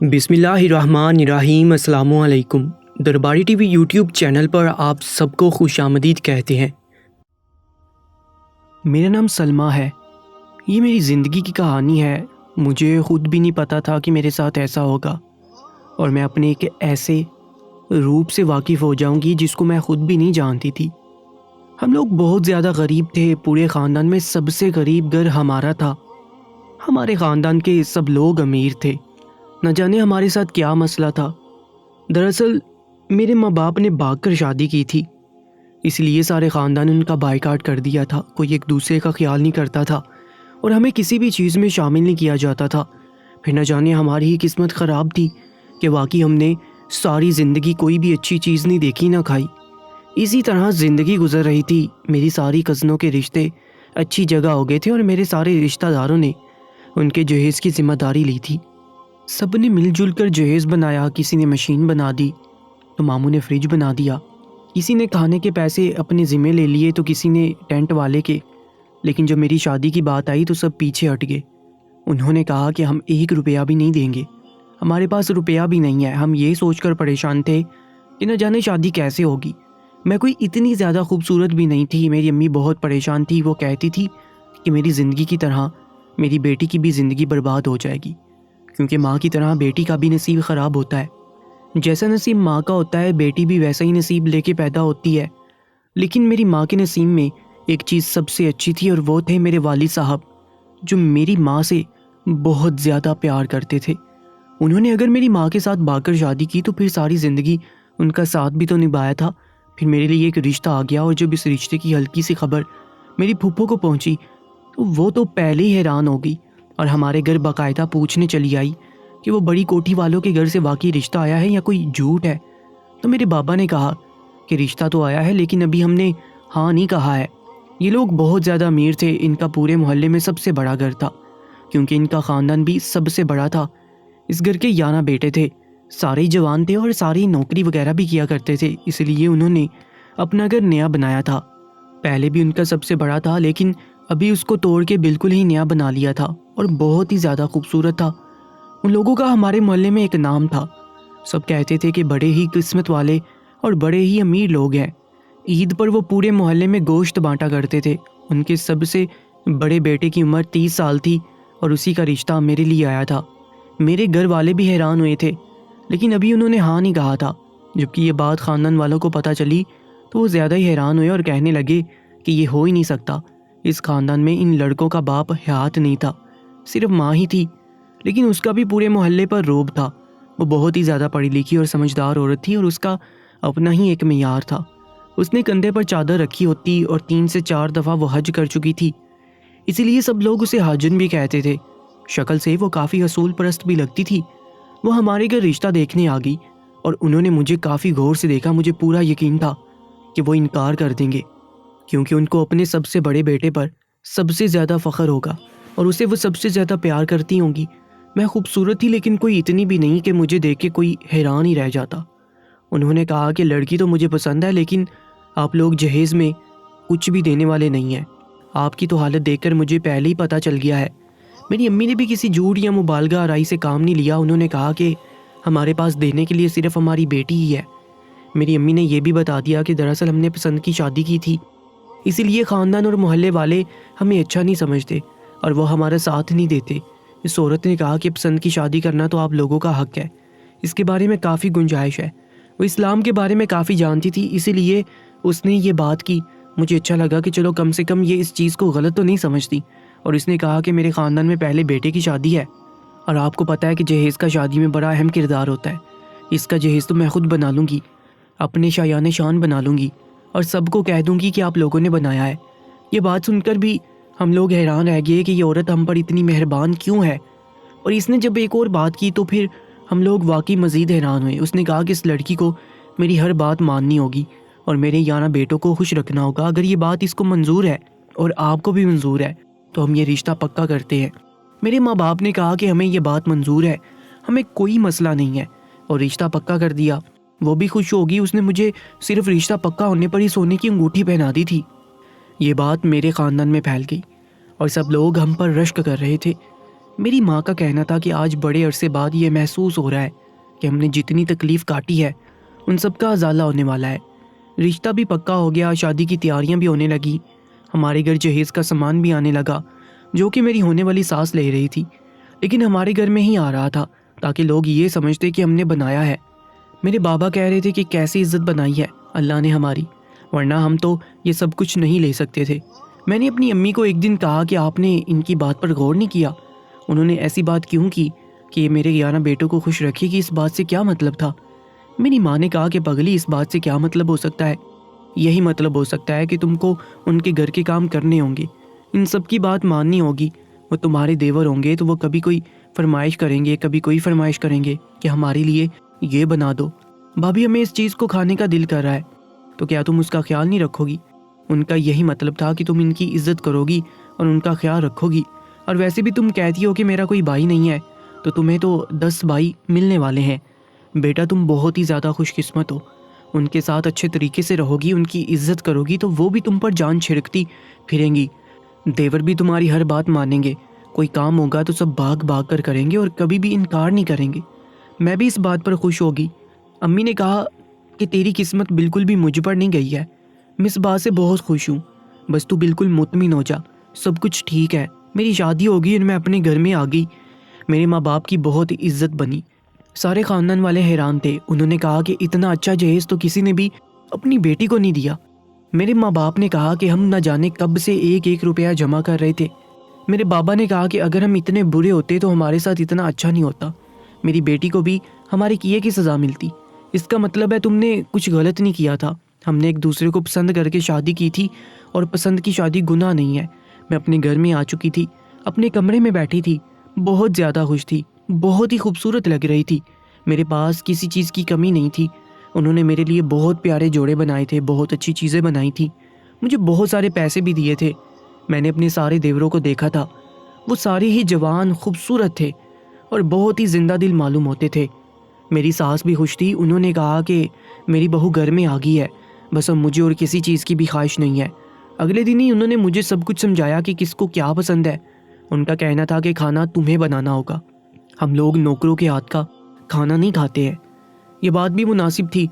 بسم اللہ الرحمن الرحیم۔ السلام علیکم۔ درباری ٹی وی یوٹیوب چینل پر آپ سب کو خوش آمدید کہتے ہیں۔ میرا نام سلمیٰ ہے۔ یہ میری زندگی کی کہانی ہے۔ مجھے خود بھی نہیں پتا تھا کہ میرے ساتھ ایسا ہوگا اور میں اپنے ایک ایسے روپ سے واقف ہو جاؤں گی جس کو میں خود بھی نہیں جانتی تھی۔ ہم لوگ بہت زیادہ غریب تھے۔ پورے خاندان میں سب سے غریب گھر ہمارا تھا۔ ہمارے خاندان کے سب لوگ امیر تھے۔ نہ جانے ہمارے ساتھ کیا مسئلہ تھا۔ دراصل میرے ماں باپ نے بھاگ کر شادی کی تھی، اس لیے سارے خاندان نے ان کا بائیکاٹ کر دیا تھا۔ کوئی ایک دوسرے کا خیال نہیں کرتا تھا اور ہمیں کسی بھی چیز میں شامل نہیں کیا جاتا تھا۔ پھر نہ جانے ہماری ہی قسمت خراب تھی کہ واقعی ہم نے ساری زندگی کوئی بھی اچھی چیز نہیں دیکھی نہ کھائی۔ اسی طرح زندگی گزر رہی تھی۔ میری ساری کزنوں کے رشتے اچھی جگہ ہو گئے تھے اور میرے سارے رشتہ داروں نے ان کے جہیز کی ذمہ داری لی تھی۔ سب نے مل جل کر جہیز بنایا۔ کسی نے مشین بنا دی تو ماموں نے فریج بنا دیا، کسی نے کھانے کے پیسے اپنے ذمہ لے لیے تو کسی نے ٹینٹ والے کے۔ لیکن جب میری شادی کی بات آئی تو سب پیچھے ہٹ گئے۔ انہوں نے کہا کہ ہم 1 روپیہ بھی نہیں دیں گے، ہمارے پاس روپیہ بھی نہیں ہے۔ ہم یہ سوچ کر پریشان تھے کہ نہ جانے شادی کیسے ہوگی۔ میں کوئی اتنی زیادہ خوبصورت بھی نہیں تھی۔ میری امی بہت پریشان تھی۔ وہ کہتی تھی کہ میری زندگی کی طرح میری بیٹی کی بھی زندگی برباد ہو جائے گی، کیونکہ ماں کی طرح بیٹی کا بھی نصیب خراب ہوتا ہے۔ جیسا نصیب ماں کا ہوتا ہے بیٹی بھی ویسا ہی نصیب لے کے پیدا ہوتی ہے۔ لیکن میری ماں کے نصیب میں ایک چیز سب سے اچھی تھی اور وہ تھے میرے والد صاحب، جو میری ماں سے بہت زیادہ پیار کرتے تھے۔ انہوں نے اگر میری ماں کے ساتھ بھاگ کر شادی کی تو پھر ساری زندگی ان کا ساتھ بھی تو نبھایا تھا۔ پھر میرے لیے ایک رشتہ آ گیا اور جب اس رشتے کی ہلکی سی خبر میری پھپھو کو پہنچی تو وہ تو پہلے ہی حیران ہو گئی اور ہمارے گھر باقاعدہ پوچھنے چلی آئی کہ وہ بڑی کوٹھی والوں کے گھر سے واقعی رشتہ آیا ہے یا کوئی جھوٹ ہے۔ تو میرے بابا نے کہا کہ رشتہ تو آیا ہے لیکن ابھی ہم نے ہاں نہیں کہا ہے۔ یہ لوگ بہت زیادہ امیر تھے۔ ان کا پورے محلے میں سب سے بڑا گھر تھا، کیونکہ ان کا خاندان بھی سب سے بڑا تھا۔ اس گھر کے 11 بیٹے تھے، سارے ہی جوان تھے اور سارے ہی نوکری وغیرہ بھی کیا کرتے تھے، اس لیے انہوں نے اپنا گھر نیا بنایا تھا۔ پہلے بھی ان کا سب سے بڑا تھا لیکن ابھی اس کو توڑ کے بالکل ہی نیا بنا لیا تھا اور بہت ہی زیادہ خوبصورت تھا۔ ان لوگوں کا ہمارے محلے میں ایک نام تھا۔ سب کہتے تھے کہ بڑے ہی قسمت والے اور بڑے ہی امیر لوگ ہیں۔ عید پر وہ پورے محلے میں گوشت بانٹا کرتے تھے۔ ان کے سب سے بڑے بیٹے کی عمر 30 سال تھی اور اسی کا رشتہ میرے لیے آیا تھا۔ میرے گھر والے بھی حیران ہوئے تھے لیکن ابھی انہوں نے ہاں نہیں کہا تھا۔ جبکہ یہ بات خاندان والوں کو پتہ چلی تو وہ زیادہ ہی حیران ہوئے اور کہنے لگے کہ یہ ہو ہی نہیں سکتا۔ اس خاندان میں ان لڑکوں کا باپ حیات نہیں تھا، صرف ماں ہی تھی، لیکن اس کا بھی پورے محلے پر روب تھا۔ وہ بہت ہی زیادہ پڑھی لکھی اور سمجھدار عورت تھی اور اس کا اپنا ہی ایک معیار تھا۔ اس نے کندھے پر چادر رکھی ہوتی اور 3 سے 4 دفعہ وہ حج کر چکی تھی، اسی لیے سب لوگ اسے حاجن بھی کہتے تھے۔ شکل سے وہ کافی اصول پرست بھی لگتی تھی۔ وہ ہمارے گھر رشتہ دیکھنے آ گئی اور انہوں نے مجھے کافی غور سے دیکھا۔ مجھے پورا یقین تھا کہ وہ انکار کر دیں گے، کیونکہ ان کو اپنے سب سے بڑے بیٹے پر سب سے زیادہ فخر ہوگا اور اسے وہ سب سے زیادہ پیار کرتی ہوں گی۔ میں خوبصورت تھی لیکن کوئی اتنی بھی نہیں کہ مجھے دیکھ کے کوئی حیران ہی رہ جاتا۔ انہوں نے کہا کہ لڑکی تو مجھے پسند ہے لیکن آپ لوگ جہیز میں کچھ بھی دینے والے نہیں ہیں۔ آپ کی تو حالت دیکھ کر مجھے پہلے ہی پتہ چل گیا ہے۔ میری امی نے بھی کسی جھوٹ یا مبالغہ آرائی سے کام نہیں لیا۔ انہوں نے کہا کہ ہمارے پاس دینے کے لیے صرف ہماری بیٹی ہی ہے۔ میری امی نے یہ بھی بتا دیا کہ دراصل ہم نے پسند کی شادی کی تھی، اسی لیے خاندان اور محلے والے ہمیں اچھا نہیں سمجھتے اور وہ ہمارا ساتھ نہیں دیتے۔ اس عورت نے کہا کہ پسند کی شادی کرنا تو آپ لوگوں کا حق ہے، اس کے بارے میں کافی گنجائش ہے۔ وہ اسلام کے بارے میں کافی جانتی تھی، اسی لیے اس نے یہ بات کی۔ مجھے اچھا لگا کہ چلو کم سے کم یہ اس چیز کو غلط تو نہیں سمجھتی، اور اس نے کہا کہ میرے خاندان میں پہلے بیٹے کی شادی ہے اور آپ کو پتہ ہے کہ جہیز کا شادی میں بڑا اہم کردار ہوتا ہے۔ اس کا جہیز تو میں خود بنا لوں گی، اپنے شایان شان بنا لوں گی اور سب کو کہہ دوں گی کہ آپ لوگوں نے بنایا ہے۔ یہ بات سن کر بھی ہم لوگ حیران رہ گئے کہ یہ عورت ہم پر اتنی مہربان کیوں ہے۔ اور اس نے جب ایک اور بات کی تو پھر ہم لوگ واقعی مزید حیران ہوئے۔ اس نے کہا کہ اس لڑکی کو میری ہر بات ماننی ہوگی اور میرے 11 بیٹوں کو خوش رکھنا ہوگا۔ اگر یہ بات اس کو منظور ہے اور آپ کو بھی منظور ہے تو ہم یہ رشتہ پکا کرتے ہیں۔ میرے ماں باپ نے کہا کہ ہمیں یہ بات منظور ہے، ہمیں کوئی مسئلہ نہیں ہے، اور رشتہ پکا کر دیا۔ وہ بھی خوش ہوگی۔ اس نے مجھے صرف رشتہ پکا ہونے پر ہی سونے کی انگوٹھی پہنا دی تھی۔ یہ بات میرے خاندان میں پھیل گئی اور سب لوگ ہم پر رشک کر رہے تھے میری ماں کا کہنا تھا کہ آج بڑے عرصے بعد یہ محسوس ہو رہا ہے کہ ہم نے جتنی تکلیف کاٹی ہے ان سب کا ازالہ ہونے والا ہے۔ رشتہ بھی پکا ہو گیا، شادی کی تیاریاں بھی ہونے لگی، ہمارے گھر جہیز کا سامان بھی آنے لگا جو کہ میری ہونے والی ساس لے رہی تھی، لیکن ہمارے گھر میں ہی آ رہا تھا تاکہ لوگ یہ سمجھتے کہ ہم نے بنایا ہے۔ میرے بابا کہہ رہے تھے کہ کیسی عزت بنائی ہے اللہ نے ہماری، ورنہ ہم تو یہ سب کچھ نہیں لے سکتے تھے۔ میں نے اپنی امی کو ایک دن کہا کہ آپ نے ان کی بات پر غور نہیں کیا، انہوں نے ایسی بات کیوں کی کہ یہ میرے 11 بیٹوں کو خوش رکھے گی، اس بات سے کیا مطلب تھا؟ میری ماں نے کہا کہ پگلی اس بات سے کیا مطلب ہو سکتا ہے، یہی مطلب ہو سکتا ہے کہ تم کو ان کے گھر کے کام کرنے ہوں گے، ان سب کی بات ماننی ہوگی، وہ تمہارے دیور ہوں گے تو وہ کبھی کوئی فرمائش کریں گے، کبھی کوئی فرمائش کریں گے کہ ہمارے لیے یہ بنا دو، بھابھی ہمیں اس چیز کو کھانے کا دل کر رہا ہے، تو کیا تم اس کا خیال نہیں رکھو گی؟ ان کا یہی مطلب تھا کہ تم ان کی عزت کرو گی اور ان کا خیال رکھو گی، اور ویسے بھی تم کہتی ہو کہ میرا کوئی بھائی نہیں ہے، تو تمہیں تو 10 بھائی ملنے والے ہیں۔ بیٹا تم بہت ہی زیادہ خوش قسمت ہو، ان کے ساتھ اچھے طریقے سے رہو گی، ان کی عزت کرو گی تو وہ بھی تم پر جان چھڑکتی پھریں گی، دیور بھی تمہاری ہر بات مانیں گے، کوئی کام ہوگا تو سب بھاگ بھاگ کر کریں گے اور کبھی بھی انکار نہیں کریں گے۔ میں بھی اس بات پر خوش ہوگی۔ امی نے کہا کہ تیری قسمت بالکل بھی مجھ پر نہیں گئی ہے، میں اس بات سے بہت خوش ہوں، بس تو بالکل مطمئن ہو جا، سب کچھ ٹھیک ہے، میری شادی ہوگی اور میں اپنے گھر میں آ گئی۔ میرے ماں باپ کی بہت عزت بنی، سارے خاندان والے حیران تھے، انہوں نے کہا کہ اتنا اچھا جہیز تو کسی نے بھی اپنی بیٹی کو نہیں دیا۔ میرے ماں باپ نے کہا کہ ہم نہ جانے کب سے ایک ایک روپیہ جمع کر رہے تھے۔ میرے بابا نے کہا کہ اگر ہم اتنے برے ہوتے تو ہمارے ساتھ اتنا اچھا نہیں ہوتا، میری بیٹی کو بھی ہمارے کیے کی سزا ملتی، اس کا مطلب ہے تم نے کچھ غلط نہیں کیا تھا، ہم نے ایک دوسرے کو پسند کر کے شادی کی تھی اور پسند کی شادی گناہ نہیں ہے۔ میں اپنے گھر میں آ چکی تھی، اپنے کمرے میں بیٹھی تھی، بہت زیادہ خوش تھی، بہت ہی خوبصورت لگ رہی تھی، میرے پاس کسی چیز کی کمی نہیں تھی، انہوں نے میرے لیے بہت پیارے جوڑے بنائے تھے، بہت اچھی چیزیں بنائی تھیں، مجھے بہت سارے پیسے بھی دیے تھے۔ میں نے اپنے سارے دیوروں کو دیکھا تھا، وہ سارے ہی جوان خوبصورت تھے اور بہت ہی زندہ دل معلوم ہوتے تھے۔ میری ساس بھی خوش تھی، انہوں نے کہا کہ میری بہو گھر میں آ گئی ہے، بس اب مجھے اور کسی چیز کی بھی خواہش نہیں ہے۔ اگلے دن ہی انہوں نے مجھے سب کچھ سمجھایا کہ کس کو کیا پسند ہے، ان کا کہنا تھا کہ کھانا تمہیں بنانا ہوگا، ہم لوگ نوکروں کے ہاتھ کا کھانا نہیں کھاتے ہیں۔ یہ بات بھی مناسب تھی،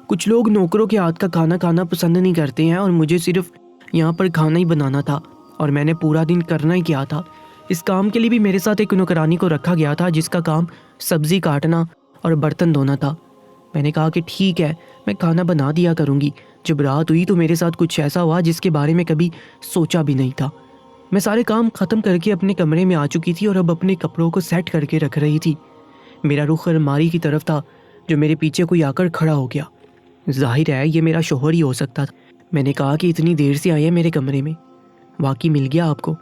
کچھ لوگ نوکروں کے ہاتھ کا کھانا کھانا پسند نہیں کرتے ہیں، اور مجھے صرف یہاں پر کھانا ہی بنانا تھا اور میں نے پورا دن کرنا ہی کیا تھا۔ اس کام کے لیے بھی میرے ساتھ ایک نوکرانی کو رکھا گیا تھا جس کا کام سبزی کاٹنا اور برتن دھونا تھا۔ میں نے کہا کہ ٹھیک ہے، میں کھانا بنا دیا کروں گی۔ جب رات ہوئی تو میرے ساتھ کچھ ایسا ہوا جس کے بارے میں کبھی سوچا بھی نہیں تھا۔ میں سارے کام ختم کر کے اپنے کمرے میں آ چکی تھی اور اب اپنے کپڑوں کو سیٹ کر کے رکھ رہی تھی۔ میرا رخ الماری کی طرف تھا جو میرے پیچھے کوئی آ کر کھڑا ہو گیا۔ ظاہر ہے یہ میرا شوہر ہی ہو سکتا تھا۔ میں نے کہا کہ اتنی دیر سے آئے ہیں میرے کمرے میں، واقعی مل گیا آپ کو؟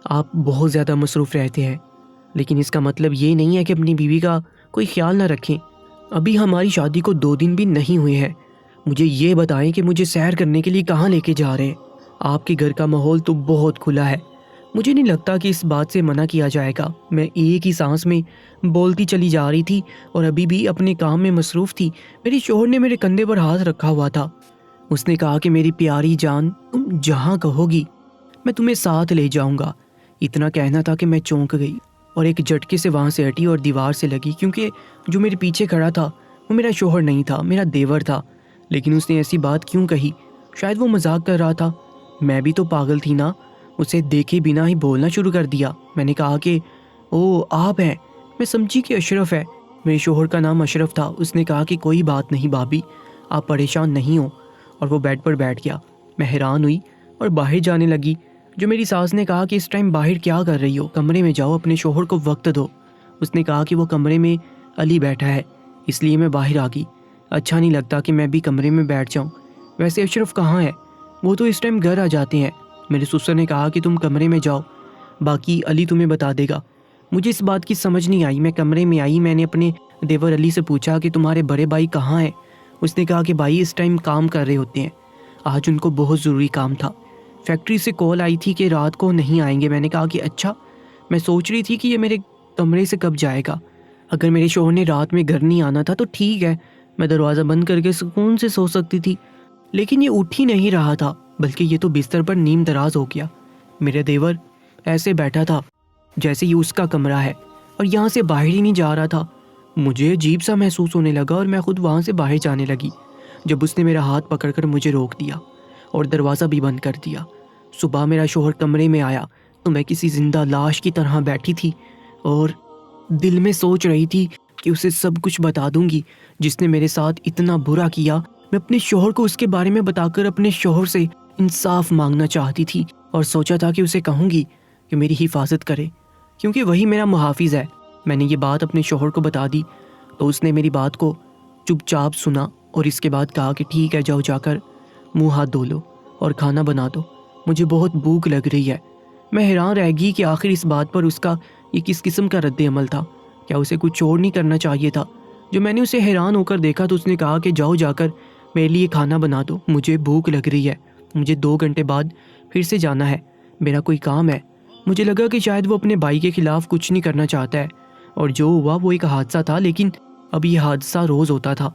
آپ بہت زیادہ مصروف رہتے ہیں، لیکن اس کا مطلب یہ نہیں ہے کہ اپنی بیوی کا کوئی خیال نہ رکھیں۔ ابھی ہماری شادی کو 2 دن بھی نہیں ہوئے ہیں، مجھے یہ بتائیں کہ مجھے سیر کرنے کے لیے کہاں لے کے جا رہے ہیں؟ آپ کے گھر کا ماحول تو بہت کھلا ہے، مجھے نہیں لگتا کہ اس بات سے منع کیا جائے گا۔ میں ایک ہی سانس میں بولتی چلی جا رہی تھی اور ابھی بھی اپنے کام میں مصروف تھی۔ میرے شوہر نے میرے کندھے پر ہاتھ رکھا ہوا تھا، اس نے کہا کہ میری پیاری جان، تم جہاں کہو گی میں تمہیں ساتھ لے جاؤں گا۔ اتنا کہنا تھا کہ میں چونک گئی اور ایک جھٹکے سے وہاں سے ہٹی اور دیوار سے لگی، کیونکہ جو میرے پیچھے کھڑا تھا وہ میرا شوہر نہیں تھا، میرا دیور تھا۔ لیکن اس نے ایسی بات کیوں کہی؟ شاید وہ مذاق کر رہا تھا، میں بھی تو پاگل تھی نا، اسے دیکھے بنا ہی بولنا شروع کر دیا۔ میں نے کہا کہ او آپ ہیں، میں سمجھی کہ اشرف ہے، میرے شوہر کا نام اشرف تھا۔ اس نے کہا کہ کوئی بات نہیں بھابھی، آپ پریشان نہیں ہو، اور وہ بیڈ پر بیٹھ گیا۔ میں حیران ہوئی اور باہر جانے لگی، جو میری ساس نے کہا کہ اس ٹائم باہر کیا کر رہی ہو، کمرے میں جاؤ، اپنے شوہر کو وقت دو۔ اس نے کہا کہ وہ کمرے میں علی بیٹھا ہے، اس لیے میں باہر آ گئی، اچھا نہیں لگتا کہ میں بھی کمرے میں بیٹھ جاؤں۔ ویسے اشرف کہاں ہے؟ وہ تو اس ٹائم گھر آ جاتے ہیں۔ میرے سسر نے کہا کہ تم کمرے میں جاؤ، باقی علی تمہیں بتا دے گا۔ مجھے اس بات کی سمجھ نہیں آئی، میں کمرے میں آئی، میں نے اپنے دیور علی سے پوچھا کہ تمہارے بڑے بھائی کہاں ہیں؟ اس نے کہا کہ بھائی اس ٹائم کام کر رہے ہوتے ہیں، آج ان کو بہت ضروری کام تھا، فیکٹری سے کال آئی تھی کہ رات کو نہیں آئیں گے۔ میں نے کہا کہ اچھا، میں سوچ رہی تھی کہ یہ میرے کمرے سے کب جائے گا، اگر میرے شوہر نے رات میں گھر نہیں آنا تھا تو ٹھیک ہے، میں دروازہ بند کر کے سکون سے سو سکتی تھی، لیکن یہ اٹھ ہی نہیں رہا تھا، بلکہ یہ تو بستر پر نیم دراز ہو گیا۔ میرا دیور ایسے بیٹھا تھا جیسے یہ اس کا کمرہ ہے اور یہاں سے باہر ہی نہیں جا رہا تھا۔ مجھے عجیب سا محسوس ہونے لگا اور میں خود وہاں سے باہر جانے لگی جب اس نے میرا ہاتھ پکڑ کر مجھے روک دیا اور دروازہ بھی بند کر دیا۔ صبح میرا شوہر کمرے میں آیا تو میں کسی زندہ لاش کی طرح بیٹھی تھی اور دل میں سوچ رہی تھی کہ اسے سب کچھ بتا دوں گی جس نے میرے ساتھ اتنا برا کیا۔ میں اپنے شوہر کو اس کے بارے میں بتا کر اپنے شوہر سے انصاف مانگنا چاہتی تھی اور سوچا تھا کہ اسے کہوں گی کہ میری حفاظت کرے کیونکہ وہی میرا محافظ ہے۔ میں نے یہ بات اپنے شوہر کو بتا دی تو اس نے میری بات کو چپ چاپ سنا اور اس کے بعد کہا کہ ٹھیک ہے، جاؤ جا کر منہ ہاتھ دھو لو اور کھانا بنا دو، مجھے بہت بھوک لگ رہی ہے۔ میں حیران رہ گئی کہ آخر اس بات پر اس کا یہ کس قسم کا رد عمل تھا۔ کیا اسے کچھ اور نہیں کرنا چاہیے تھا؟ جو میں نے اسے حیران ہو کر دیکھا تو اس نے کہا کہ جاؤ جا کر میرے لیے کھانا بنا دو، مجھے بھوک لگ رہی ہے، مجھے 2 گھنٹے بعد پھر سے جانا ہے، میرا کوئی کام ہے۔ مجھے لگا کہ شاید وہ اپنے بھائی کے خلاف کچھ نہیں کرنا چاہتا ہے اور جو ہوا وہ ایک حادثہ تھا، لیکن اب یہ حادثہ روز ہوتا تھا۔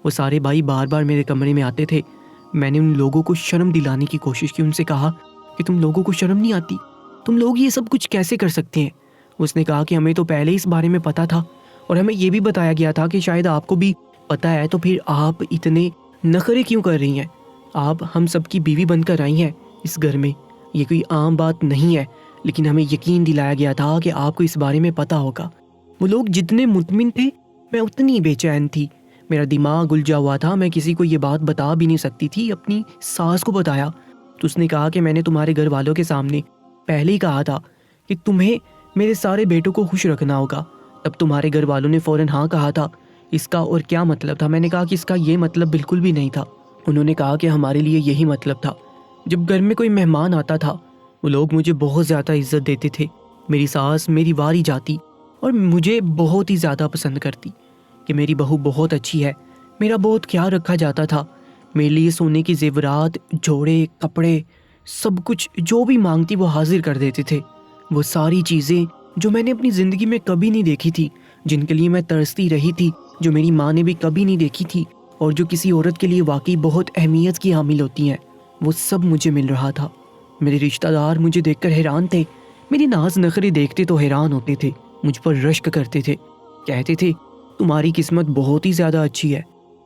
وہ سارے بھائی بار بار میرے کمرے میں آتے تھے۔ میں نے ان لوگوں کو شرم دلانے کی کوشش کی، ان سے کہا کہ تم لوگوں کو شرم نہیں آتی، تم لوگ یہ سب کچھ کیسے کر سکتے ہیں؟ اس نے کہا کہ ہمیں تو پہلے اس بارے میں پتہ تھا اور ہمیں یہ بھی بتایا گیا تھا کہ شاید آپ کو بھی پتہ ہے، تو پھر آپ اتنے نخرے کیوں کر رہی ہیں؟ آپ ہم سب کی بیوی بن کر آئی ہیں اس گھر میں، یہ کوئی عام بات نہیں ہے، لیکن ہمیں یقین دلایا گیا تھا کہ آپ کو اس بارے میں پتہ ہوگا۔ وہ لوگ جتنے مطمئن تھے میں اتنی بے چین تھی، میرا دماغ الجھا ہوا تھا، میں کسی کو یہ بات بتا بھی نہیں سکتی تھی۔ اپنی ساس کو بتایا تو اس نے کہا کہ میں نے تمہارے گھر والوں کے سامنے پہلے ہی کہا تھا کہ تمہیں میرے سارے بیٹوں کو خوش رکھنا ہوگا، تب تمہارے گھر والوں نے فوراً ہاں کہا تھا۔ اس کا اور کیا مطلب تھا؟ میں نے کہا کہ اس کا یہ مطلب بالکل بھی نہیں تھا۔ انہوں نے کہا کہ ہمارے لیے یہی مطلب تھا۔ جب گھر میں کوئی مہمان آتا تھا وہ لوگ مجھے بہت زیادہ عزت دیتے تھے، میری ساس میری واری جاتی اور مجھے بہت ہی زیادہ پسند کرتی کہ میری بہو بہت اچھی ہے، میرا بہت خیال رکھا جاتا تھا، میرے لیے سونے کی زیورات، جوڑے، کپڑے، سب کچھ جو بھی مانگتی وہ حاضر کر دیتے تھے۔ وہ ساری چیزیں جو میں نے اپنی زندگی میں کبھی نہیں دیکھی تھی، جن کے لیے میں ترستی رہی تھی، جو میری ماں نے بھی کبھی نہیں دیکھی تھی اور جو کسی عورت کے لیے واقعی بہت اہمیت کی حامل ہوتی ہیں، وہ سب مجھے مل رہا تھا۔ میرے رشتہ دار مجھے دیکھ کر حیران تھے، میری ناز نخری دیکھتے تو حیران ہوتے تھے، مجھ پر رشک کرتے تھے، کہتے تھے تمہاری قسمت بہت ہی زیادہ اچھی ہے۔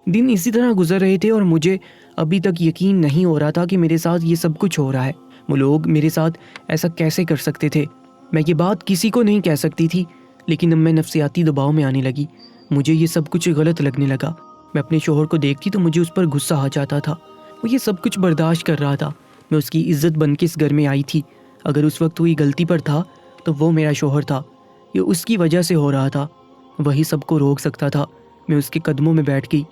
دن اسی طرح گزر رہے تھے اور مجھے ابھی تک یقین نہیں ہو رہا تھا کہ میرے ساتھ یہ سب کچھ ہو رہا ہے۔ وہ لوگ میرے ساتھ ایسا کیسے کر سکتے تھے؟ میں یہ بات کسی کو نہیں کہہ سکتی تھی، لیکن اب میں نفسیاتی دباؤ میں آنے لگی، مجھے یہ سب کچھ غلط لگنے لگا۔ میں اپنے شوہر کو دیکھتی تو مجھے اس پر غصہ آ جاتا تھا، وہ یہ سب کچھ برداشت کر رہا تھا، میں اس کی عزت بن کے اس گھر میں آئی تھی، اگر اس وقت ہوئی غلطی پر تھا تو وہ میرا شوہر تھا، یہ اس کی وجہ سے ہو رہا تھا، وہی سب کو روک سکتا تھا۔ میں اس کے قدموں میں بیٹھ گئی،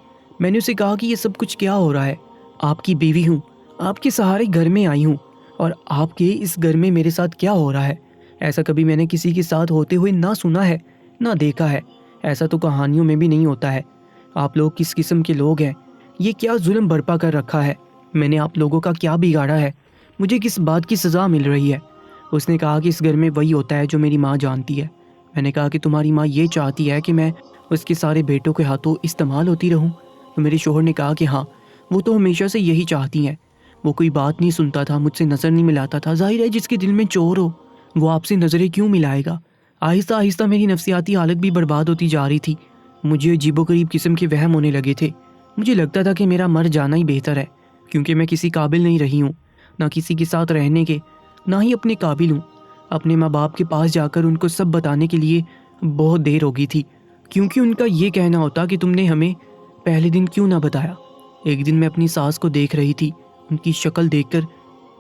میں نے اسے کہا کہ یہ سب کچھ کیا ہو رہا ہے؟ آپ کی بیوی ہوں، آپ کے سہارے گھر میں آئی ہوں اور آپ کے اس گھر میں میرے ساتھ کیا ہو رہا ہے؟ ایسا کبھی میں نے کسی کے ساتھ ہوتے ہوئے نہ سنا ہے نہ دیکھا ہے، ایسا تو کہانیوں میں بھی نہیں ہوتا ہے۔ آپ لوگ کس قسم کے لوگ ہیں؟ یہ کیا ظلم برپا کر رکھا ہے؟ میں نے آپ لوگوں کا کیا بگاڑا ہے؟ مجھے کس بات کی سزا مل رہی ہے؟ اس نے کہا کہ اس گھر میں وہی ہوتا ہے جو میری ماں جانتی ہے۔ میں نے کہا کہ تمہاری ماں یہ چاہتی ہے کہ میں اس کے سارے بیٹوں کے ہاتھوں استعمال ہوتی رہوں؟ تو میرے شوہر نے کہا کہ ہاں، وہ تو ہمیشہ سے یہی چاہتی ہیں، وہ کوئی بات نہیں سنتا تھا، مجھ سے نظر نہیں ملاتا تھا، ظاہر ہے جس کے دل میں چور ہو وہ آپ سے نظریں کیوں ملائے گا؟ آہستہ آہستہ میری نفسیاتی حالت بھی برباد ہوتی جا رہی تھی، مجھے عجیب و غریب قسم کے وہم ہونے لگے تھے، مجھے لگتا تھا کہ میرا مر جانا ہی بہتر ہے، کیونکہ میں کسی قابل نہیں رہی ہوں، نہ کسی کے ساتھ رہنے کے، نہ ہی اپنے قابل ہوں۔ اپنے ماں باپ کے پاس جا کر ان کو سب بتانے کے لیے بہت دیر ہو گئی تھی، کیونکہ ان کا یہ کہنا ہوتا کہ تم نے ہمیں پہلے دن کیوں نہ بتایا۔ ایک دن میں اپنی ساس کو دیکھ رہی تھی، ان کی شکل دیکھ کر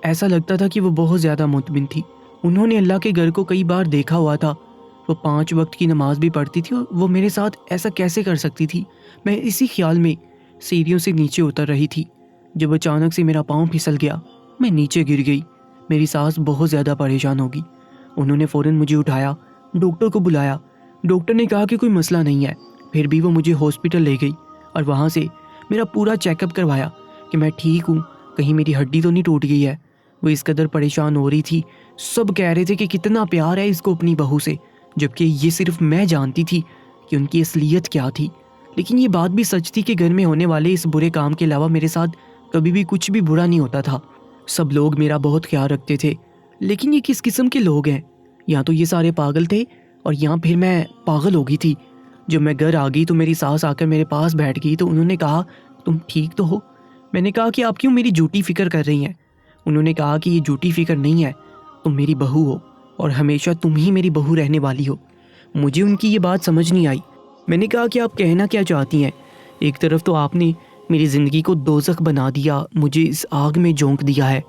ایسا لگتا تھا کہ وہ بہت زیادہ مطمئن تھی، انہوں نے اللہ کے گھر کو کئی بار دیکھا ہوا تھا، وہ 5 وقت کی نماز بھی پڑھتی تھی، اور وہ میرے ساتھ ایسا کیسے کر سکتی تھی؟ میں اسی خیال میں سیڑھیوں سے نیچے اتر رہی تھی جب اچانک سے میرا پاؤں پھسل گیا، میں نیچے گر گئی۔ میری ساس بہت زیادہ پریشان ہوگی، انہوں نے فوراً مجھے اٹھایا، ڈاکٹر کو بلایا، ڈاکٹر نے کہا کہ کوئی مسئلہ نہیں ہے، پھر بھی وہ مجھے ہاسپٹل لے گئی اور وہاں سے میرا پورا چیک اپ کروایا کہ میں ٹھیک ہوں، کہیں میری ہڈی تو نہیں ٹوٹ گئی ہے۔ وہ اس قدر پریشان ہو رہی تھی، سب کہہ رہے تھے کہ کتنا پیار ہے اس کو اپنی بہو سے، جبکہ یہ صرف میں جانتی تھی کہ ان کی اصلیت کیا تھی۔ لیکن یہ بات بھی سچ تھی کہ گھر میں ہونے والے اس برے کام کے علاوہ میرے ساتھ کبھی بھی کچھ بھی برا نہیں ہوتا تھا، سب لوگ میرا بہت خیال رکھتے تھے، لیکن یہ کس قسم کے لوگ ہیں؟ یا تو یہ سارے پاگل تھے اور یہاں پھر میں پاگل ہو گئی تھی۔ جب میں گھر آ گئی تو میری ساس آ کر میرے پاس بیٹھ گئی تو انہوں نے کہا تم ٹھیک تو ہو؟ میں نے کہا کہ آپ کیوں میری جھوٹی فکر کر رہی ہیں؟ انہوں نے کہا کہ یہ جھوٹی فکر نہیں ہے، تم میری بہو ہو اور ہمیشہ تم ہی میری بہو رہنے والی ہو۔ مجھے ان کی یہ بات سمجھ نہیں آئی۔ میں نے کہا کہ آپ کہنا کیا چاہتی ہیں؟ ایک طرف تو آپ نے میری زندگی کو دوزخ بنا دیا، مجھے اس آگ میں جھونک دیا ہے،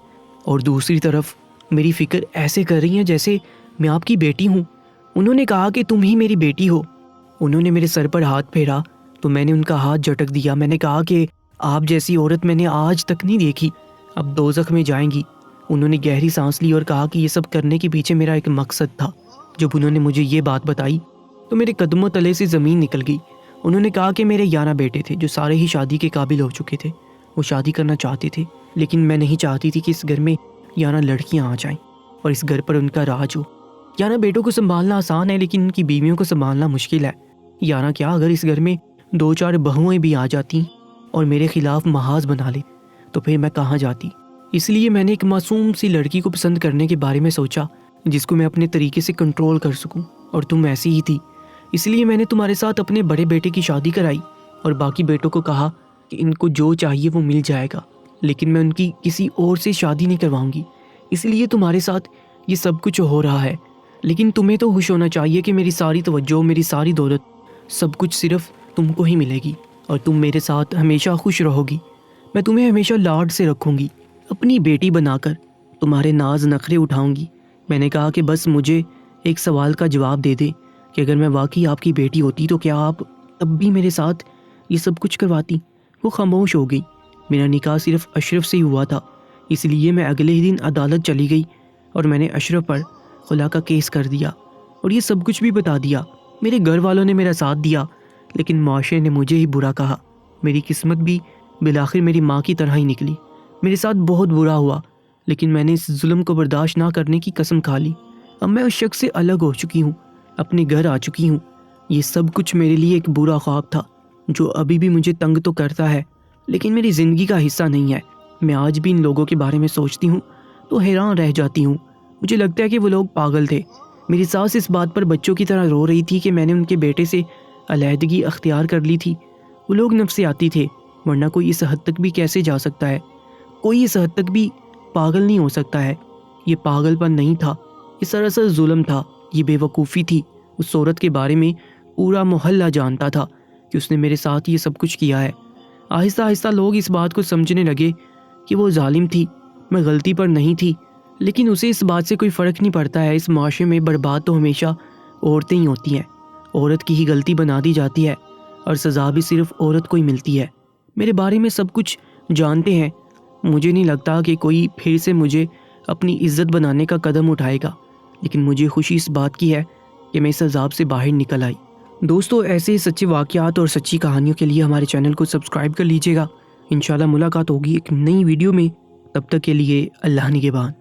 اور دوسری طرف میری فکر ایسے کر رہی ہیں جیسے میں آپ کی بیٹی ہوں۔ انہوں نے کہا کہ تم ہی میری بیٹی ہو۔ انہوں نے میرے سر پر ہاتھ پھیرا تو میں نے ان کا ہاتھ جھٹک دیا۔ میں نے کہا کہ آپ جیسی عورت میں نے آج تک نہیں دیکھی، اب دوزخ میں جائیں گی۔ انہوں نے گہری سانس لی اور کہا کہ یہ سب کرنے کے پیچھے میرا ایک مقصد تھا۔ جب انہوں نے مجھے یہ بات بتائی تو میرے قدموں تلے سے زمین نکل گئی۔ انہوں نے کہا کہ میرے 11 بیٹے تھے جو سارے ہی شادی کے قابل ہو چکے تھے، وہ شادی کرنا چاہتے تھے، لیکن میں نہیں چاہتی تھی کہ اس گھر میں 11 لڑکیاں آ جائیں اور اس گھر پر ان کا راج ہو۔ 11 بیٹوں کو سنبھالنا آسان ہے لیکن ان کی بیویوں کو سنبھالنا مشکل ہے۔ 11 کیا، اگر اس گھر میں 2-4 بہویں بھی آ جاتی اور میرے خلاف محاذ بنا لے تو پھر میں کہاں جاتی؟ اس لیے میں نے ایک معصوم سی لڑکی کو پسند کرنے کے بارے میں سوچا جس کو میں اپنے طریقے سے کنٹرول کر سکوں، اور تم ایسی ہی تھی۔ اس لیے میں نے تمہارے ساتھ اپنے بڑے بیٹے کی شادی کرائی اور باقی بیٹوں کو کہا کہ ان کو جو چاہیے وہ مل جائے گا، لیکن میں ان کی کسی اور سے شادی نہیں کرواؤں گی۔ اس لیے تمہارے ساتھ یہ سب کچھ ہو رہا ہے، لیکن تمہیں تو خوش ہونا چاہیے کہ میری ساری توجہ، میری ساری دولت، سب کچھ صرف تم کو ہی ملے گی اور تم میرے ساتھ ہمیشہ خوش رہو گی۔ میں تمہیں ہمیشہ لاڈ سے رکھوں گی، اپنی بیٹی بنا کر تمہارے ناز نخرے اٹھاؤں گی۔ میں نے کہا کہ بس مجھے ایک سوال کا جواب دے دے کہ اگر میں واقعی آپ کی بیٹی ہوتی تو کیا آپ اب بھی میرے ساتھ یہ سب کچھ کرواتی؟ وہ خاموش ہو گئی۔ میرا نکاح صرف اشرف سے ہی ہوا تھا، اس لیے میں اگلے ہی دن عدالت چلی گئی اور میں نے اشرف پر خلا کا کیس کر دیا اور یہ سب کچھ بھی بتا دیا۔ میرے گھر والوں نے میرا ساتھ دیا لیکن معاشرے نے مجھے ہی برا کہا۔ میری قسمت بھی بالآخر میری ماں کی طرح ہی نکلی۔ میرے ساتھ بہت برا ہوا لیکن میں نے اس ظلم کو برداشت نہ کرنے کی قسم کھا لی۔ اب میں اس شخص سے الگ ہو چکی ہوں، اپنے گھر آ چکی ہوں۔ یہ سب کچھ میرے لیے ایک برا خواب تھا جو ابھی بھی مجھے تنگ تو کرتا ہے لیکن میری زندگی کا حصہ نہیں ہے۔ میں آج بھی ان لوگوں کے بارے میں سوچتی ہوں تو حیران رہ جاتی ہوں۔ مجھے لگتا ہے کہ وہ لوگ پاگل تھے۔ میری ساس اس بات پر بچوں کی طرح رو رہی تھی کہ میں نے ان کے بیٹے سے علیحدگی اختیار کر لی تھی۔ وہ لوگ نفسیاتی تھے، ورنہ کوئی اس حد تک بھی کیسے جا سکتا ہے؟ کوئی اس حد تک بھی پاگل نہیں ہو سکتا ہے۔ یہ پاگل پن نہیں تھا، یہ سراسر ظلم تھا، یہ بے وقوفی تھی۔ اس عورت کے بارے میں پورا محلہ جانتا تھا کہ اس نے میرے ساتھ یہ سب کچھ کیا ہے۔ آہستہ آہستہ لوگ اس بات کو سمجھنے لگے کہ وہ ظالم تھی، میں غلطی پر نہیں تھی، لیکن اسے اس بات سے کوئی فرق نہیں پڑتا ہے۔ اس معاشرے میں برباد تو ہمیشہ عورتیں ہی ہوتی ہیں، عورت کی ہی غلطی بنا دی جاتی ہے اور سزا بھی صرف عورت کو ہی ملتی ہے۔ میرے بارے میں سب کچھ جانتے ہیں، مجھے نہیں لگتا کہ کوئی پھر سے مجھے اپنی عزت بنانے کا قدم اٹھائے گا، لیکن مجھے خوشی اس بات کی ہے کہ میں اس عذاب سے باہر نکل آئی۔ دوستو، ایسے سچے واقعات اور سچی کہانیوں کے لیے ہمارے چینل کو سبسکرائب کر لیجیے گا۔ انشاءاللہ ملاقات ہوگی ایک نئی ویڈیو میں، تب تک کے لیے اللہ نگہبان۔